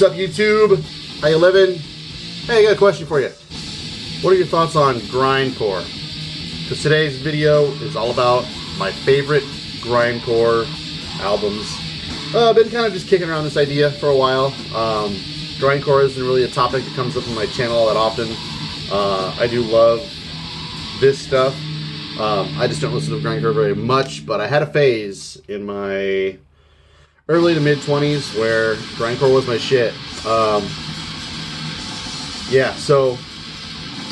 up, YouTube? How you living? Hey, I got a question for you. What are your thoughts on grindcore? Because today's video is all about my favorite grindcore albums. I've been kind of just kicking around this idea for a while. Grindcore isn't really a topic that comes up on my channel all that often. I do love this stuff. I just don't listen to grindcore very much, but I had a phase in my early to mid 20s where grindcore was my shit. Yeah, so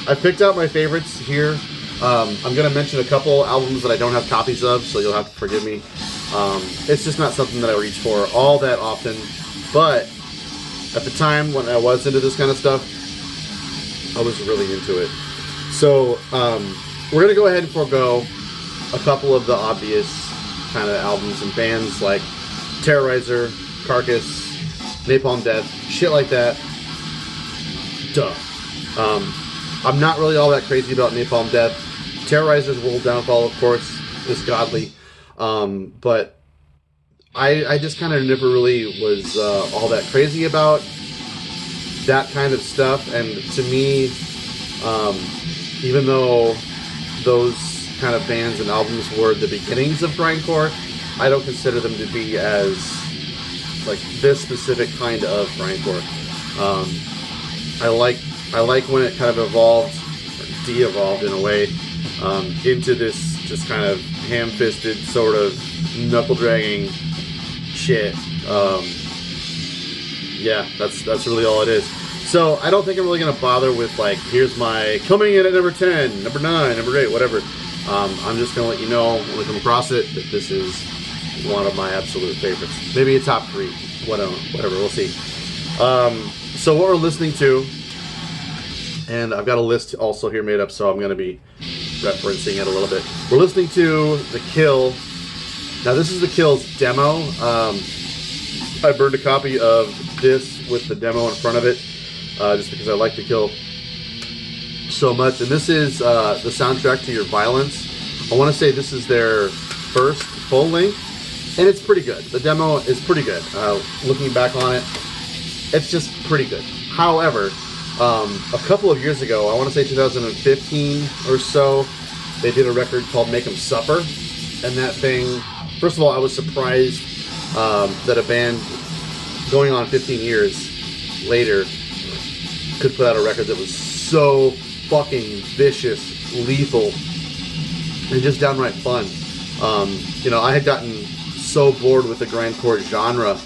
I picked out my favorites here. I'm going to mention a couple albums that I don't have copies of, so you'll have to forgive me. It's just not something that I reach for all that often, but at the time when I was into this kind of stuff, I was really into it. So we're going to go ahead and forego a couple of the obvious kind of albums and bands like Terrorizer, Carcass, Napalm Death, shit like that. Duh. I'm not really all that crazy about Napalm Death. Terrorizer's World Downfall, of course, is godly. But I just kind of never really was all that crazy about that kind of stuff. And to me, even though those kind of bands and albums were the beginnings of grindcore, I don't consider them to be as like this specific kind of grindcore. I like when it kind of evolved, or de-evolved in a way, into this just kind of ham-fisted sort of knuckle-dragging shit. Yeah, that's really all it is. So I don't think I'm really gonna bother with like, here's my coming in at number 10, number 9, number 8, whatever. I'm just gonna let you know when I come across it that this is one of my absolute favorites. Maybe a top 3, whatever, we'll see. So what we're listening to, and I've got a list also here made up, so I'm gonna be referencing it a little bit. We're listening to The Kill. Now this is The Kill's demo. I burned a copy of this with the demo in front of it, just because I like The Kill so much. And this is the soundtrack to Your Violence. I want to say this is their first full length, and it's pretty good. The demo is pretty good. Looking back on it, it's just pretty good. However, a couple of years ago, I want to say 2015 or so, they did a record called Make 'Em Suffer. And that thing, first of all, I was surprised that a band going on 15 years later could put out a record that was so fucking vicious, lethal, and just downright fun. You know, I had gotten so bored with the grindcore genre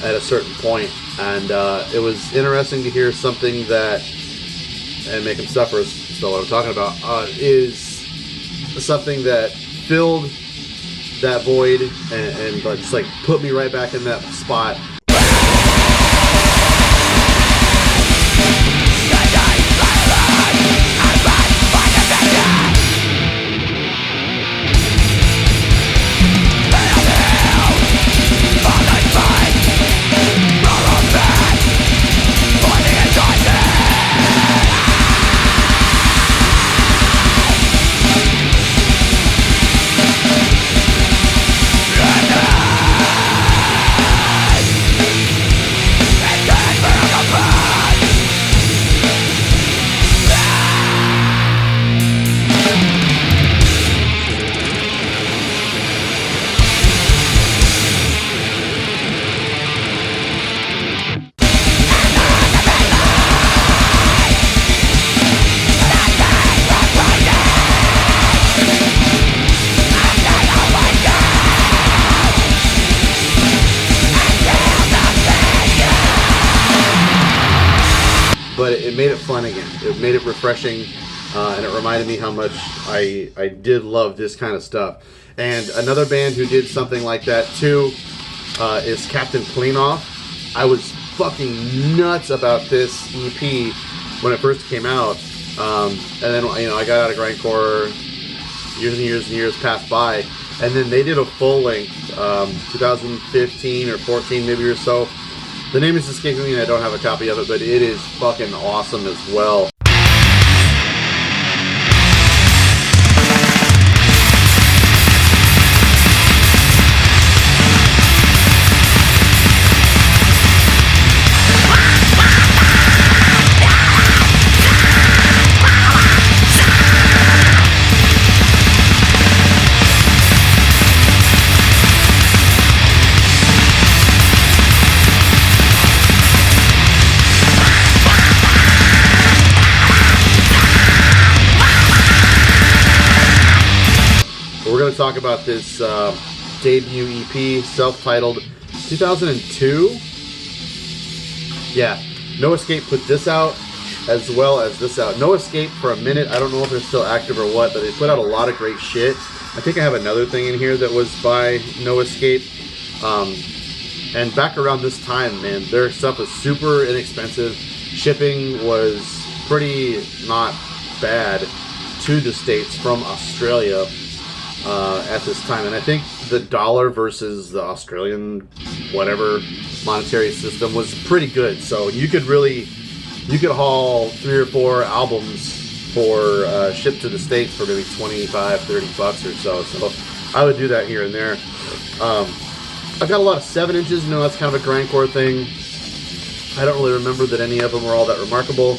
at a certain point, and it was interesting to hear something that, and Make 'Em Suffer is still what I'm talking about, is something that filled that void and just like put me right back in that spot. But it made it fun again. It made it refreshing, and it reminded me how much I did love this kind of stuff. And another band who did something like that too is Captain Cleanoff. I was fucking nuts about this EP when it first came out, and then I got out of grindcore. Years and years and years passed by, and then they did a full length, 2015 or 14 maybe or so. The name is escaping me and I don't have a copy of it, but it is fucking awesome as well. talk about this debut EP, self-titled, 2002. Yeah, No Escape put this out, as well as this out. No Escape for a minute. I don't know if they're still active or what, but they put out a lot of great shit. I think I have another thing in here that was by No Escape. And back around this time, man, their stuff was super inexpensive. Shipping was pretty not bad to the States from Australia at this time. And I think the dollar versus the Australian whatever monetary system was pretty good. So you could haul 3 or 4 albums for shipped to the States for maybe 25, 30 bucks or so. So I would do that here and there. I've got a lot of 7 inches, you know, that's kind of a grindcore thing. I don't really remember that any of them were all that remarkable.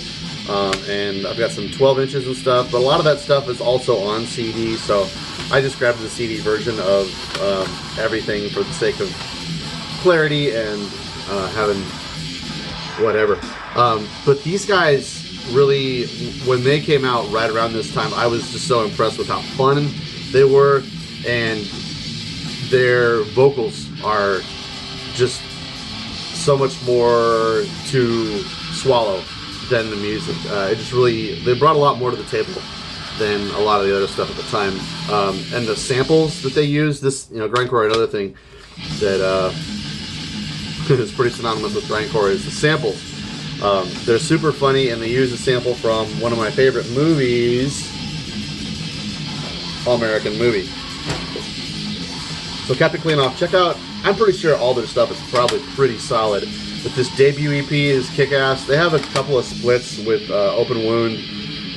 And I've got some 12 inches and stuff, but a lot of that stuff is also on CD, so I just grabbed the CD version of everything for the sake of clarity and having whatever. But these guys really, when they came out right around this time, I was just so impressed with how fun they were, and their vocals are just so much more to swallow than the music. It just really, they brought a lot more to the table than a lot of the other stuff at the time. And the samples that they use, this, you know, grindcore, another thing that is pretty synonymous with grindcore is the samples. They're super funny, and they use a sample from one of my favorite movies, All American Movie. So Captain Cleanoff, check out, I'm pretty sure all their stuff is probably pretty solid. But this debut EP is kick-ass. They have a couple of splits with Open Wound,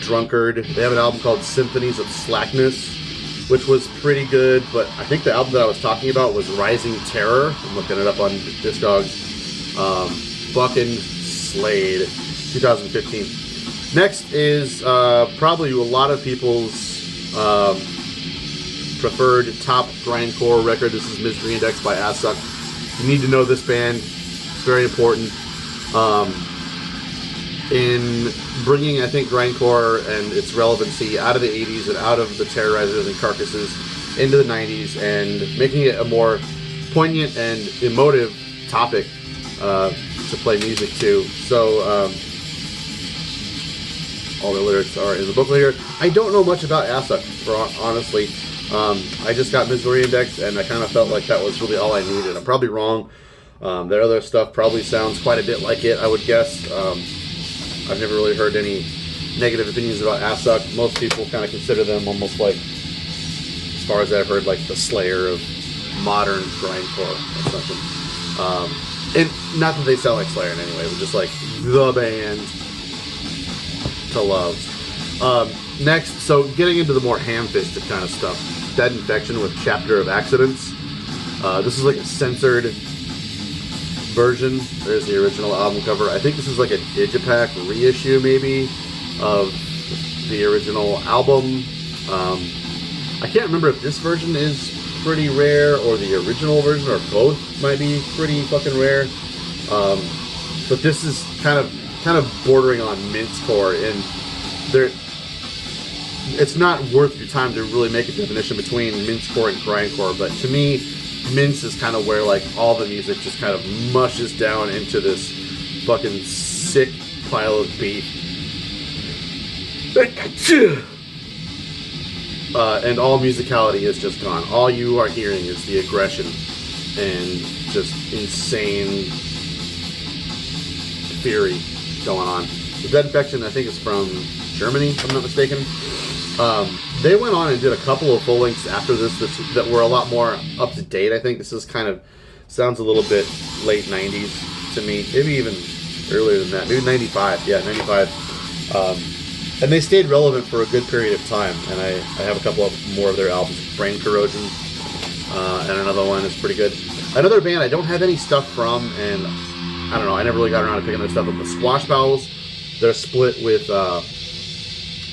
Drunkard. They have an album called Symphonies of Slackness, which was pretty good, but I think the album that I was talking about was Rising Terror. I'm looking it up on Discogs. Fucking slayed. 2015. Next is probably a lot of people's preferred top grindcore record. This is Misery Index by Assuck. You need to know this band. It's very important in bringing, I think, grindcore and its relevancy out of the 80s and out of the Terrorizers and Carcasses into the 90s, and making it a more poignant and emotive topic to play music to. So all the lyrics are in the booklet here. I don't know much about Assuck, honestly. I just got Misery Index, and I kind of felt like that was really all I needed. I'm probably wrong. Their other stuff probably sounds quite a bit like it, I would guess. I've never really heard any negative opinions about Assuck. Most people kind of consider them almost like, as far as I've heard, like the Slayer of modern grindcore or something. And not that they sound like Slayer in any way, but just like the band to love. Next, so getting into the more ham-fisted kind of stuff. Dead Infection with Chapter of Accidents. This is like a censored version. There's the original album cover. I think this is like a digipack reissue, maybe, of the original album. I can't remember if this version is pretty rare or the original version, or both might be pretty fucking rare. But this is kind of bordering on mincecore, and it's not worth your time to really make a definition between mincecore and grindcore. But to me, mince is kind of where like all the music just kind of mushes down into this fucking sick pile of beef. And all musicality is just gone. All you are hearing is the aggression and just insane fury going on. The Dead Infection, I think, is from Germany, if I'm not mistaken. They went on and did a couple of full lengths after this that were a lot more up to date. I think this is kind of sounds a little bit late 90s to me, maybe even earlier than that, maybe 95. Yeah, 95. And they stayed relevant for a good period of time. And I have a couple of more of their albums, Brain Corrosion, and another one is pretty good. Another band I don't have any stuff from, and I don't know, I never really got around to picking their stuff up. The Swashbuckles, they're split with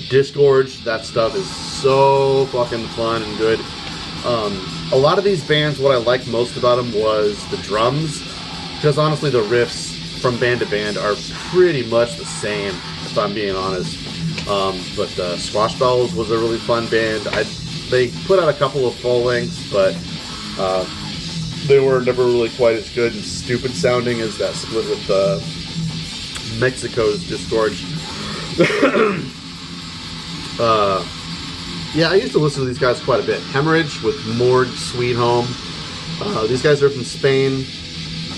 Disgorged. That stuff is so fucking fun and good. A lot of these bands, what I liked most about them was the drums, because honestly the riffs from band to band are pretty much the same, if I'm being honest. But Swashbuckles was a really fun band. They put out a couple of full lengths, but they were never really quite as good and stupid sounding as that split with Mexico's Disgorged. Yeah, I used to listen to these guys quite a bit. Hemorrhage with Morgue, Sweet Home. These guys are from Spain.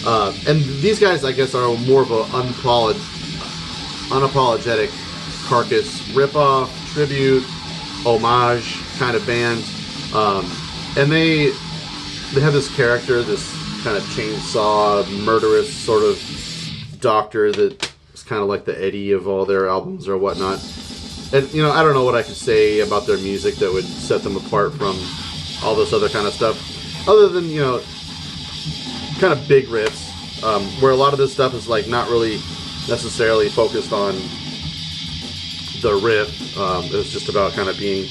And these guys, I guess, are more of an unapologetic Carcass ripoff, tribute, homage kind of band. And they have this character, this kind of chainsaw, murderous sort of doctor that is kind of like the Eddie of all their albums or whatnot. And, you know, I don't know what I could say about their music that would set them apart from all this other kind of stuff. Other than, you know, kind of big riffs, where a lot of this stuff is, like, not really necessarily focused on the riff. It's just about kind of being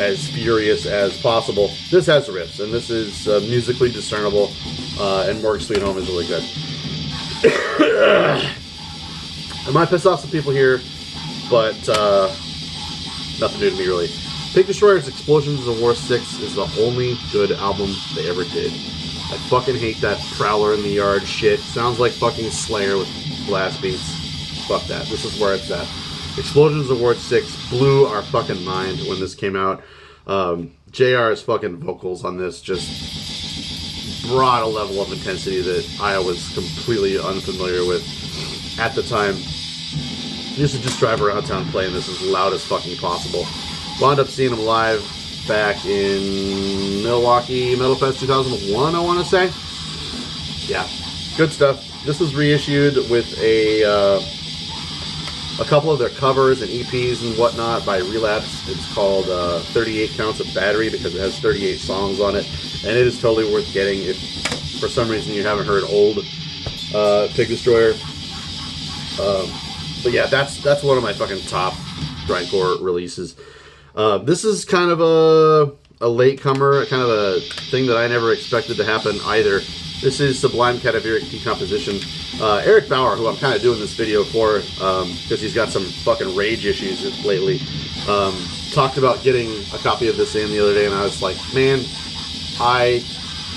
as furious as possible. This has riffs, and this is musically discernible, and Morgue Sweet Home is really good. I might piss off some people here, but nothing new to me, really. Pig Destroyer's Explosions of War 6 is the only good album they ever did. I fucking hate that Prowler in the Yard shit. Sounds like fucking Slayer with blast beats. Fuck that. This is where it's at. Explosions of War 6 blew our fucking mind when this came out. JR's fucking vocals on this just brought a level of intensity that I was completely unfamiliar with at the time. Used to just drive around town playing this as loud as fucking possible. Wound up seeing him live back in Milwaukee Metal Fest 2001, I want to say. Yeah, good stuff. This was reissued with a couple of their covers and EPs and whatnot by Relapse. It's called 38 Counts of Battery because it has 38 songs on it, and it is totally worth getting if for some reason you haven't heard old Pig Destroyer. But yeah, that's one of my fucking top grindcore releases. This is kind of a latecomer, kind of a thing that I never expected to happen either. This is Sublime Cadaveric Decomposition. Eric Bauer, who I'm kind of doing this video for, because he's got some fucking rage issues lately, talked about getting a copy of this in the other day, and I was like, man, I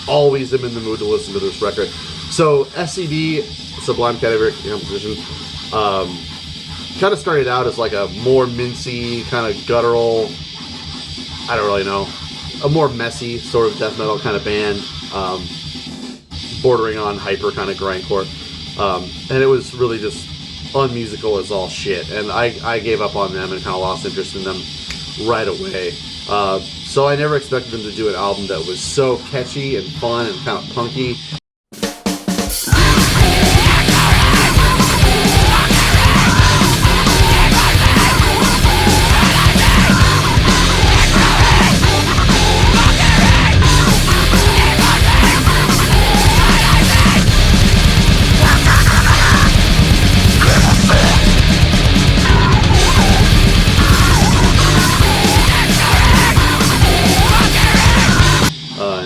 always am in the mood to listen to this record. So SCD, Sublime Cadaveric Decomposition, kind of started out as like a more mincy, kind of guttural, I don't really know, a more messy sort of death metal kind of band, bordering on hyper kind of grindcore, and it was really just unmusical as all shit, and I gave up on them and kind of lost interest in them right away. So I never expected them to do an album that was so catchy and fun and kind of punky.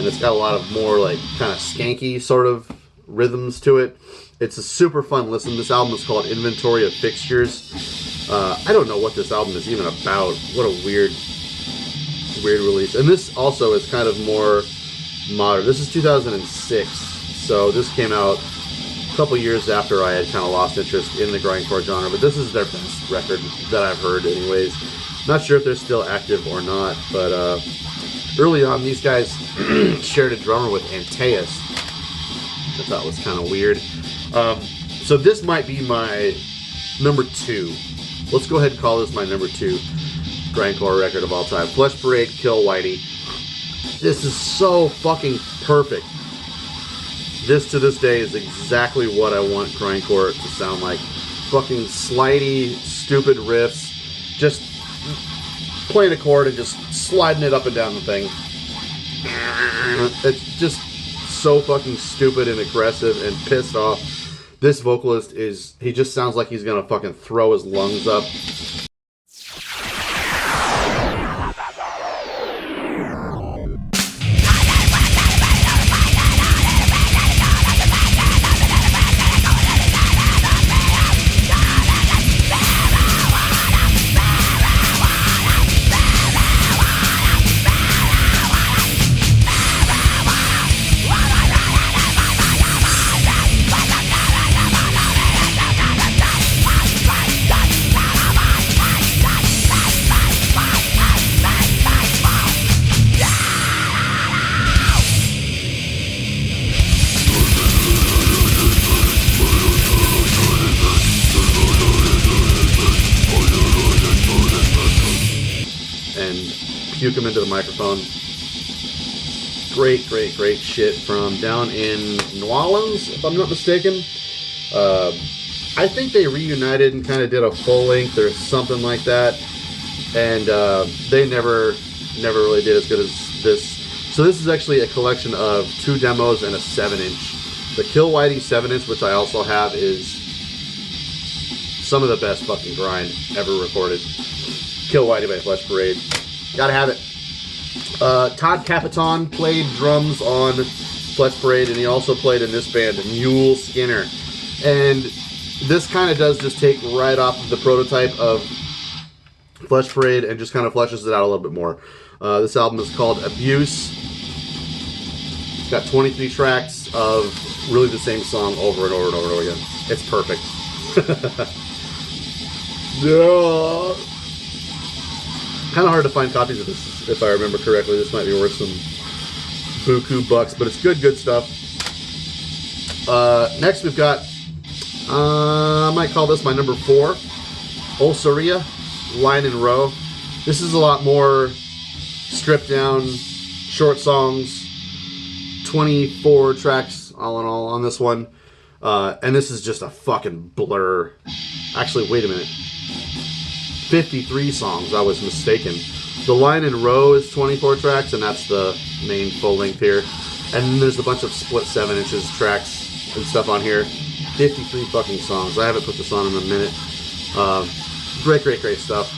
It's got a lot of more like kind of skanky sort of rhythms to it. It's a super fun listen. This album is called Inventory of Fixtures. I don't know what this album is even about. What a weird release. And this also is kind of more modern. This is 2006, so this came out a couple years after I had kind of lost interest in the grindcore genre, but this is their best record that I've heard anyways. Not sure if they're still active or not, but early on, these guys shared a drummer with Antaeus, which I thought was kind of weird. So this might be my number 2. Let's go ahead and call this my number 2 grindcore record of all time. Flesh Parade, Kill Whitey. This is so fucking perfect. This to this day is exactly what I want grindcore to sound like. Fucking slidey, stupid riffs. Just playing a chord and just sliding it up and down the thing. It's just so fucking stupid and aggressive and pissed off. This vocalist he just sounds like he's gonna fucking throw his lungs up. puke them into the microphone. Great, great, great shit from down in New Orleans, if I'm not mistaken. I think they reunited and kind of did a full length or something like that, and they never really did as good as this. So this is actually a collection of 2 demos and a 7-inch. The Kill Whitey 7-inch, which I also have, is some of the best fucking grind ever recorded. Kill Whitey by Flesh Parade. Gotta have it. Todd Capitan played drums on Flesh Parade, and he also played in this band, Muleskinner. And this kind of does just take right off of the prototype of Flesh Parade and just kind of fleshes it out a little bit more. This album is called Abuse. It's got 23 tracks of really the same song over and over and over and over again. It's perfect. Yeah. Kind of hard to find copies of this, if I remember correctly. This might be worth some buku bucks, but it's good stuff. Next we've got, I might call this my number 4, Ulcerrhoea, Line and Row. This is a lot more stripped down, short songs, 24 tracks all in all on this one. And this is just a fucking blur. Actually, wait a minute. 53 songs, I was mistaken. The Line and Row is 24 tracks, and that's the main full length here. And then there's a bunch of split 7-inches tracks and stuff on here. 53 fucking songs. I haven't put this on in a minute. Great, great, great stuff.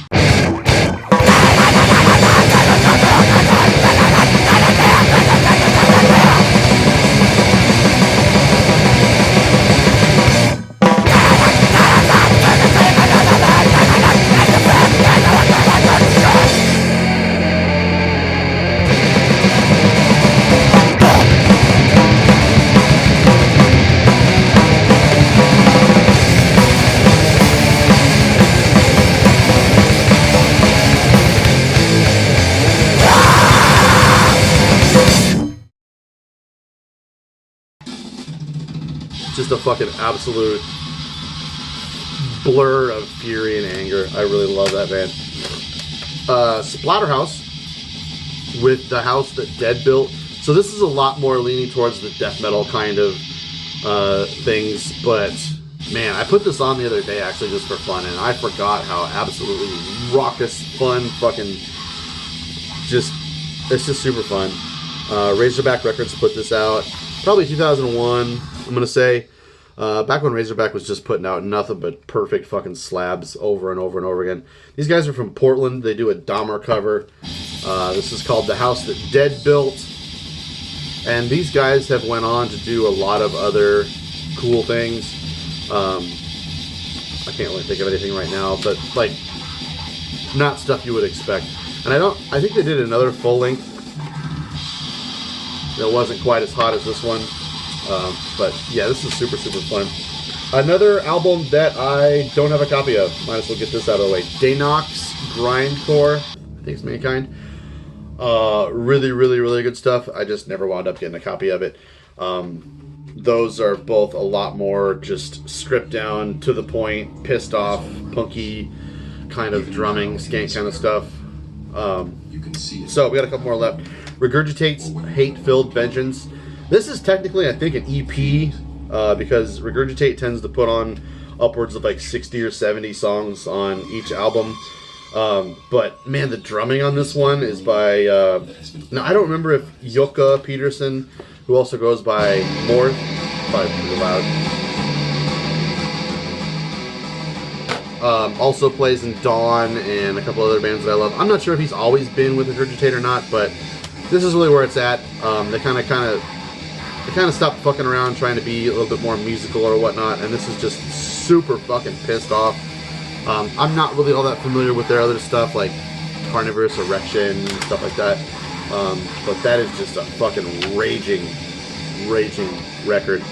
Just a fucking absolute blur of fury and anger. I really love that band. Splatterhouse with The House That Dead Built. So this is a lot more leaning towards the death metal kind of things, but man, I put this on the other day actually just for fun, and I forgot how absolutely raucous, fun, fucking it's just super fun. Razorback Records put this out probably 2001, I'm gonna say. Back when Razorback was just putting out nothing but perfect fucking slabs over and over and over again. These guys are from Portland. They do a Dahmer cover. This is called The House That Dead Built. And these guys have went on to do a lot of other cool things. I can't really think of anything right now, but like not stuff you would expect. And I think they did another full length that wasn't quite as hot as this one. But yeah, this is super, super fun. Another album that I don't have a copy of. Might as well get this out of the way. Danox Grindcore. I think it's Mankind. Really, really, really good stuff. I just never wound up getting a copy of it. Those are both a lot more just stripped down, to the point, pissed off, punky kind of drumming, skank kind of stuff. So we got a couple more left. Regurgitate's Hatefilled Vengeance. This is technically, I think, an EP, because Regurgitate tends to put on upwards of like 60 or 70 songs on each album. But man, the drumming on this one is by, now I don't remember if Jukka Peterson, who also goes by Morgue, probably pretty loud, also plays in Dawn and a couple other bands that I love. I'm not sure if he's always been with Regurgitate or not, but this is really where it's at. They kind of stopped fucking around trying to be a little bit more musical or whatnot, and this is just super fucking pissed off. I'm not really all that familiar with their other stuff, like Carnivorous Erection, stuff like that. But that is just a fucking raging record.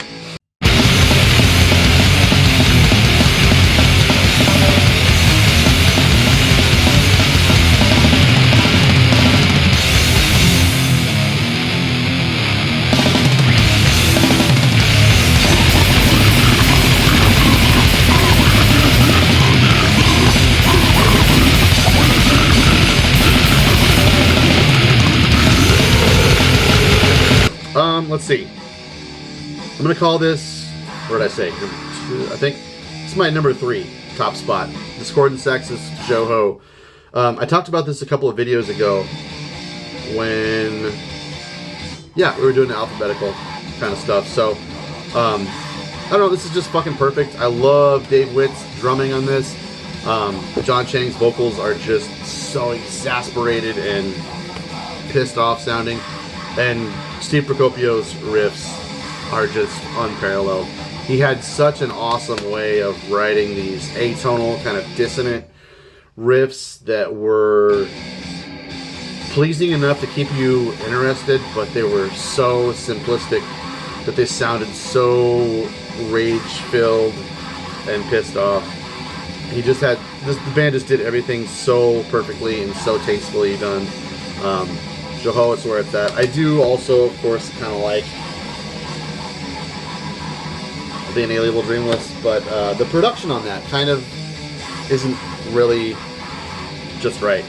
let's see. I'm going to call this, what did I say? Number 2, I think it's my number 3 top spot. Discordant Sexes, JOHO. I talked about this a couple of videos ago when, yeah, we were doing the alphabetical kind of stuff. So, I don't know, this is just fucking perfect. I love Dave Witt's drumming on this. John Chang's vocals are just so exasperated and pissed off sounding. And Steve Procopio's riffs are just unparalleled. He had such an awesome way of writing these atonal, kind of dissonant riffs that were pleasing enough to keep you interested, but they were so simplistic that they sounded so rage-filled and pissed off. He just had, the band just did everything so perfectly and so tastefully done. JOHO is where it's at. I do also, of course, kind of like the Inalienable Dreamless, but the production on that kind of isn't really just right.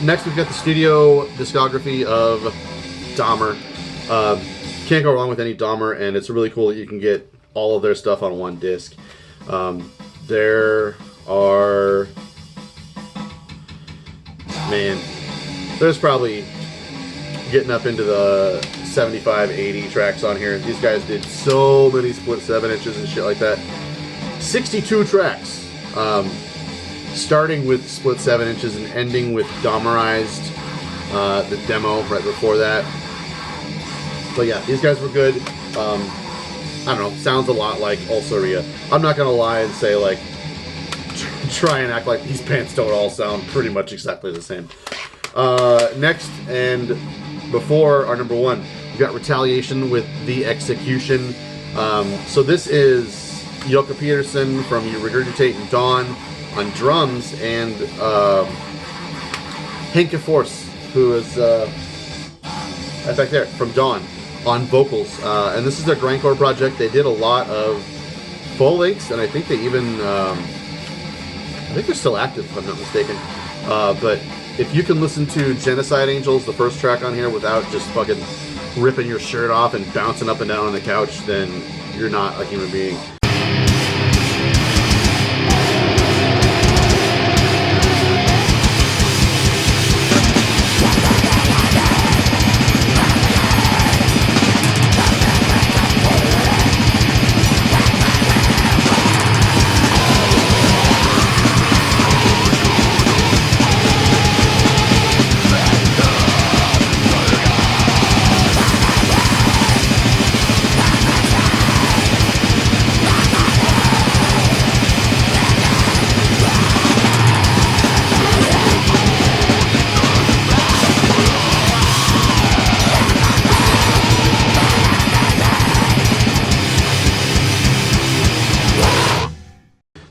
Next, we've got the studio discography of Dahmer. Can't go wrong with any Dahmer, and it's really cool that you can get all of their stuff on one disc. There are... Man, there's probably getting up into the 75, 80 tracks on here. These guys did so many split 7 inches and shit like that. 62 tracks. Starting with split 7 inches and ending with Dahmerized, the demo right before that. But yeah, these guys were good. I don't know, sounds a lot like Ulcerrhoea. I'm not gonna lie and say like, try and act like these bands don't all sound pretty much exactly the same. Next, and before our number 1, we've got Retaliation with The Execution. So this is Jocke Pedersen from Regurgitate and Dawn on drums, and Henke Force, who is back there from Dawn, on vocals. And this is their Grindcore project. They did a lot of full lengths, and I think they even I think they're still active if I'm not mistaken. But if you can listen to Genocide Angels, the first track on here, without just fucking ripping your shirt off and bouncing up and down on the couch, then you're not a human being.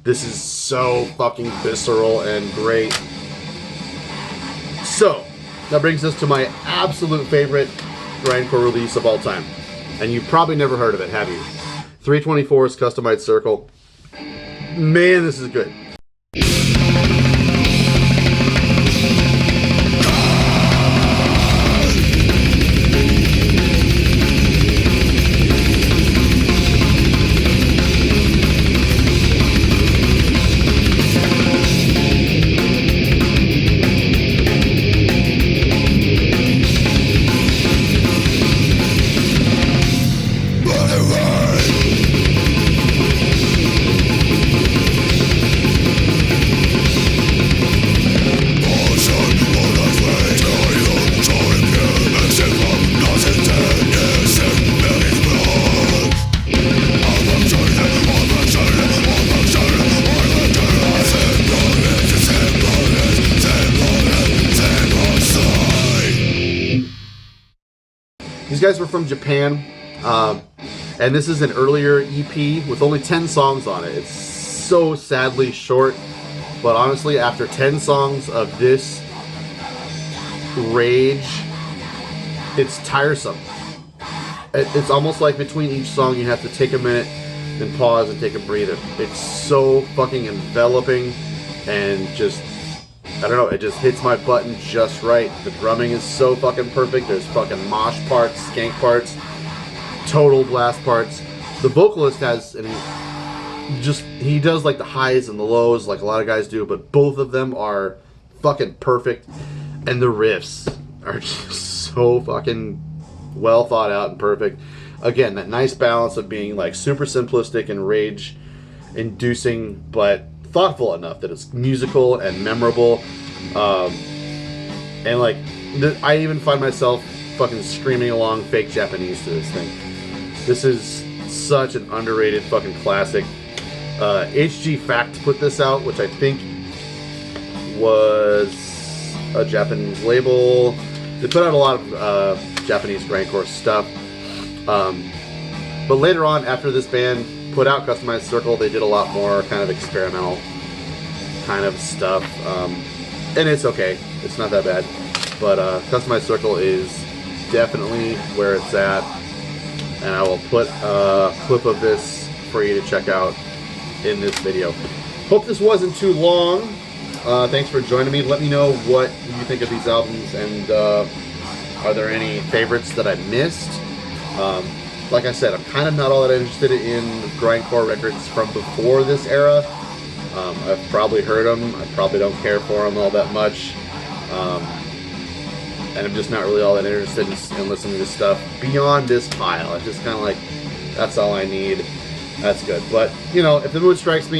This is so fucking visceral and great. So, that brings us to my absolute favorite Grindcore release of all time. And you've probably never heard of it, have you? 324's Customized Circle. Man, this is good. These guys were from Japan, and this is an earlier EP with only 10 songs on it. It's so sadly short, but honestly, after 10 songs of this rage, it's tiresome. It's almost like between each song you have to take a minute, then pause and take a breather. It's so fucking enveloping and just, I don't know, it just hits my button just right. The drumming is so fucking perfect. There's fucking mosh parts, skank parts, total blast parts. The vocalist has, he does like the highs and the lows like a lot of guys do, but both of them are fucking perfect. And the riffs are just so fucking well thought out and perfect. Again, that nice balance of being like super simplistic and rage inducing, but thoughtful enough that it's musical and memorable. And like, I even find myself fucking screaming along fake Japanese to this thing. This is such an underrated fucking classic. HG Fact put this out, which I think was a Japanese label. They put out a lot of Japanese grindcore stuff. But later on, after this band put out Customized Circle, they did a lot more kind of experimental kind of stuff. And it's okay. It's not that bad. But Customized Circle is definitely where it's at. And I will put a clip of this for you to check out in this video. Hope this wasn't too long. Thanks for joining me. Let me know what you think of these albums, and are there any favorites that I missed? Like I said, I'm kind of not all that interested in grindcore records from before this era. I've probably heard them. I probably don't care for them all that much. And I'm just not really all that interested in listening to stuff beyond this pile. It's just kind of like, that's all I need. That's good. But, you know, if the mood strikes me,